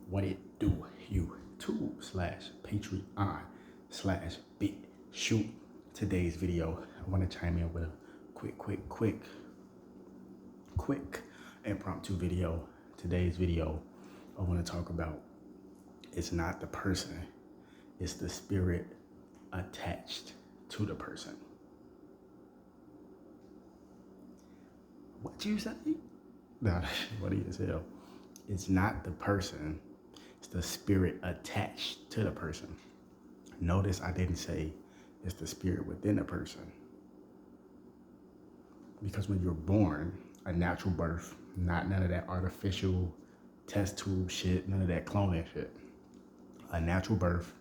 What it do, YouTube/Patreon/BitShoot. Today's video, I want to chime in with a quick impromptu video. Today's video, I want to talk about, it's not the person, it's the spirit attached to the person. What you say? Nah, that's funny as hell. It's not the person, it's the spirit attached to the person. Notice I didn't say it's the spirit within a person. Because when you're born, a natural birth, none of that artificial test tube shit, none of that cloning shit. A natural birth,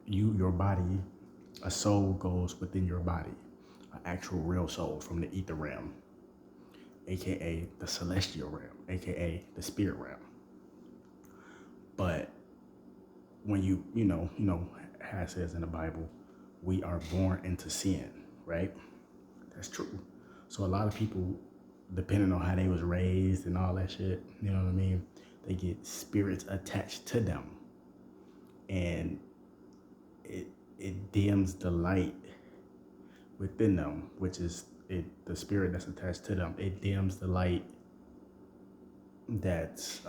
your body, a soul goes within your body, an actual real soul from the ether realm, aka the celestial realm, aka the spirit realm. But when you know how it says in the Bible, we are born into sin, right? That's true. So a lot of people, depending on how they was raised and all that shit, you know what I mean, they get spirits attached to them, and it dims the light within them, which is the spirit that's attached to them. It dims the light that's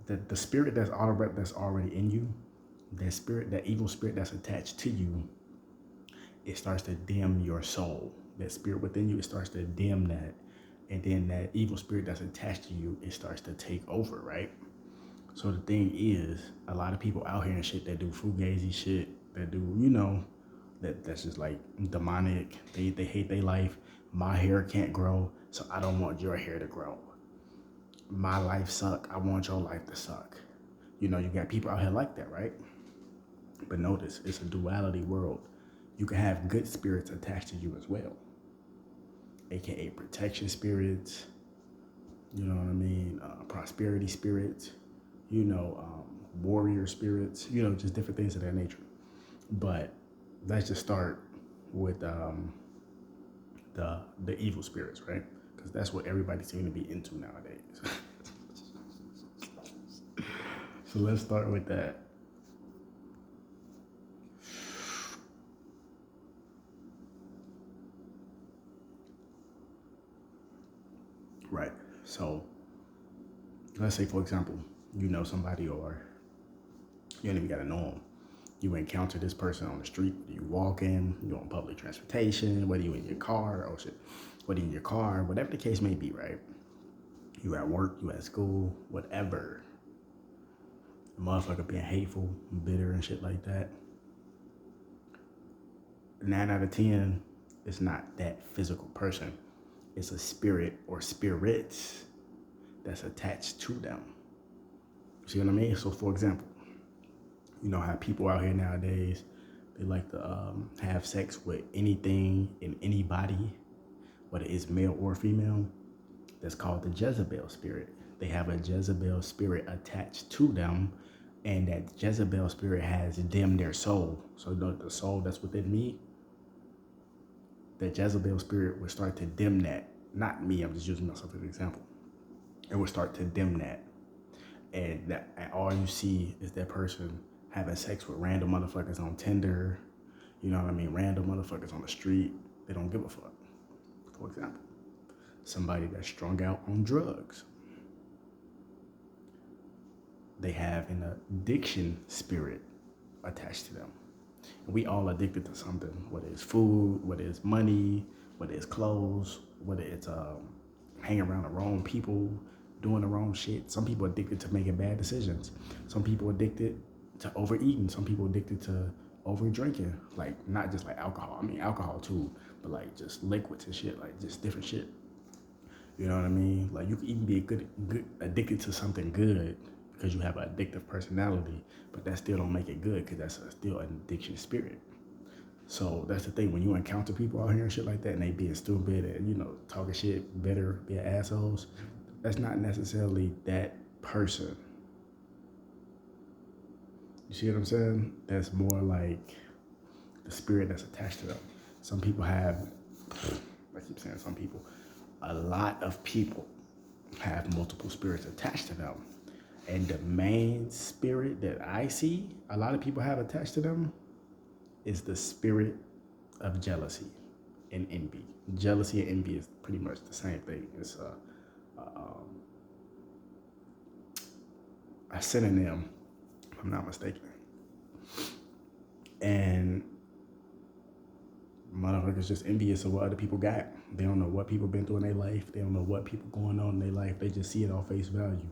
the spirit that's already in you. That spirit, that evil spirit that's attached to you, it starts to dim your soul. That spirit within you, it starts to dim that, and then that evil spirit that's attached to you, it starts to take over, right? So the thing is, a lot of people out here and shit that do fugazi shit, that do, that's just like demonic. They hate their life. My hair can't grow, so I don't want your hair to grow. My life suck, I want your life to suck. You got people out here like that, right? But notice, it's a duality world. You can have good spirits attached to you as well, aka protection spirits, you know what I mean, prosperity spirits, warrior spirits, just different things of that nature. But let's just start with the evil spirits, right? Because that's what everybody seems to be into nowadays. So let's start with that. Right. So let's say, for example, you know somebody, or you don't even gotta know them. You encounter this person on the street, you walking, you're on public transportation, whether you're in your car, whatever the case may be, right? You at work, you at school, whatever. A motherfucker being hateful, bitter and shit like that. 9 out of 10, it's not that physical person. It's a spirit or spirits that's attached to them. See what I mean? So for example, you know how people out here nowadays, they like to have sex with anything and anybody, whether it's male or female. That's called the Jezebel spirit. They have a Jezebel spirit attached to them, and that Jezebel spirit has dimmed their soul. So the soul that's within me, that Jezebel spirit will start to dim that. Not me, I'm just using myself as an example. It will start to dim that. And all you see is that person having sex with random motherfuckers on Tinder, you know what I mean? Random motherfuckers on the street. They don't give a fuck. For example, somebody that's strung out on drugs. They have an addiction spirit attached to them. And we all addicted to something, whether it's food, whether it's money, whether it's clothes, whether it's hanging around the wrong people, doing the wrong shit. Some people addicted to making bad decisions. Some people addicted to overeating. Some people addicted to over drinking. Like, not just like alcohol. I mean, alcohol too, but like just liquids and shit, like just different shit. You know what I mean? Like, you can even be good addicted to something good because you have an addictive personality, but that still don't make it good because that's still an addiction spirit. So that's the thing, when you encounter people out here and shit like that, and they being stupid and, talking shit, bitter, being assholes, that's not necessarily that person. You see what I'm saying? That's more like the spirit that's attached to them. Some people have, I keep saying some people, a lot of people have multiple spirits attached to them. And the main spirit that I see a lot of people have attached to them is the spirit of jealousy and envy. Jealousy and envy is pretty much the same thing. It's a synonym, if I'm not mistaken. And motherfuckers just envious of what other people got. They don't know what people been through in their life. They don't know what people going on in their life. They just see it on face value.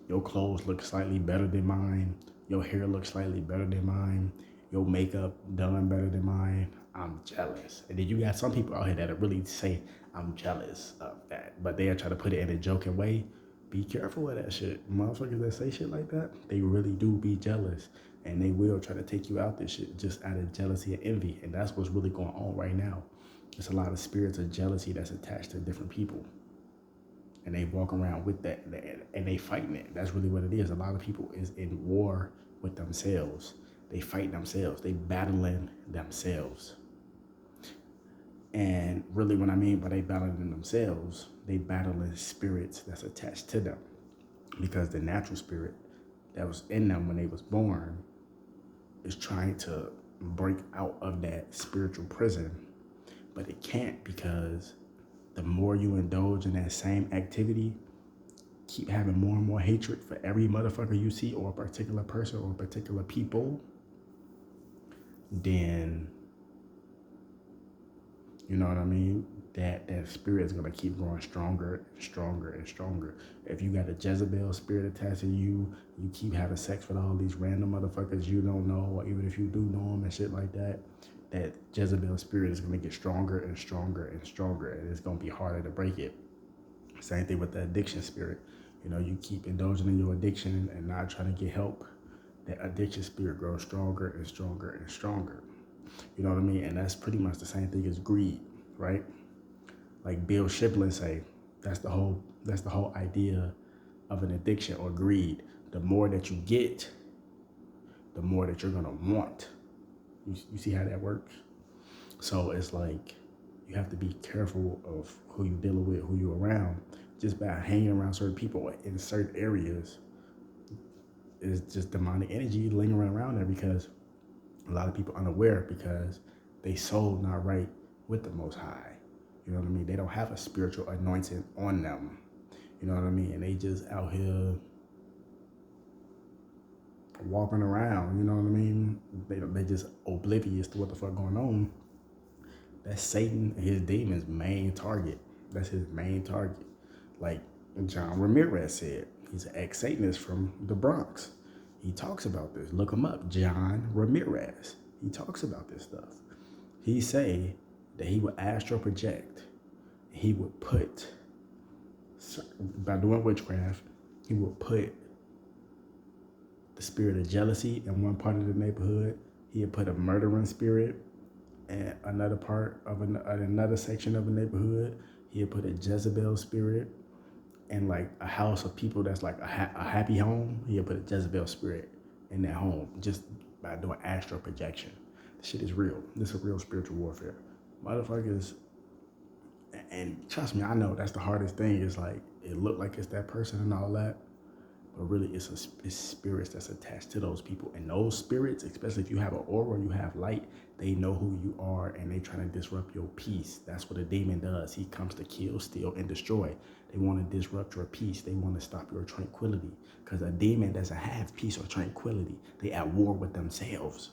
Your clothes look slightly better than mine. Your hair looks slightly better than mine. Your makeup done better than mine. I'm jealous. And then you got some people out here that really say, I'm jealous of that. But they'll try to put it in a joking way. Be careful with that shit. Motherfuckers that say shit like that, they really do be jealous. And they will try to take you out this shit just out of jealousy and envy. And that's what's really going on right now. There's a lot of spirits of jealousy that's attached to different people. And they walk around with that, and they fighting it. That's really what it is. A lot of people is in war with themselves. They fight themselves. They battling themselves. And really what I mean by they battling themselves, they battling spirits that's attached to them. Because the natural spirit that was in them when they was born is trying to break out of that spiritual prison. But it can't, because the more you indulge in that same activity, keep having more and more hatred for every motherfucker you see, or a particular person or particular people, then, you know what I mean? That spirit is going to keep growing stronger and stronger and stronger. If you got a Jezebel spirit attached to you, you keep having sex with all these random motherfuckers you don't know, or even if you do know them and shit like that, that Jezebel spirit is going to get stronger and stronger and stronger, and it's going to be harder to break it. Same thing with the addiction spirit. You know, you keep indulging in your addiction and not trying to get help, that addiction spirit grows stronger and stronger and stronger. You know what I mean? And that's pretty much the same thing as greed, right? Like Bill Shipley say, that's the whole idea of an addiction or greed. The more that you get, the more that you're gonna want. You see how that works? So it's like you have to be careful of who you dealing with, who you around. Just by hanging around certain people in certain areas is just demonic energy lingering around there, because a lot of people unaware because they soul not right with the Most High. You know what I mean? They don't have a spiritual anointing on them. You know what I mean? And they just out here walking around, you know what I mean? They just oblivious to what the fuck going on. That's Satan and his demons' main target. That's his main target. Like John Ramirez said, he's an ex-Satanist from the Bronx. He talks about this. Look him up, John Ramirez. He talks about this stuff. He say that he would astral project. He would put, by doing witchcraft, he would put the spirit of jealousy in one part of the neighborhood. He would put a murdering spirit in another part of another section of a neighborhood. He would put a Jezebel spirit in like a house of people that's like a happy home. He would put a Jezebel spirit in that home just by doing astral projection. This shit is real. This is real spiritual warfare. Motherfuckers, and trust me, I know that's the hardest thing. It's like, it look like it's that person and all that, but really it's spirits that's attached to those people. And those spirits, especially if you have an aura, you have light, they know who you are and they trying to disrupt your peace. That's what a demon does. He comes to kill, steal, and destroy. They want to disrupt your peace. They want to stop your tranquility, because a demon doesn't have peace or tranquility. They at war with themselves.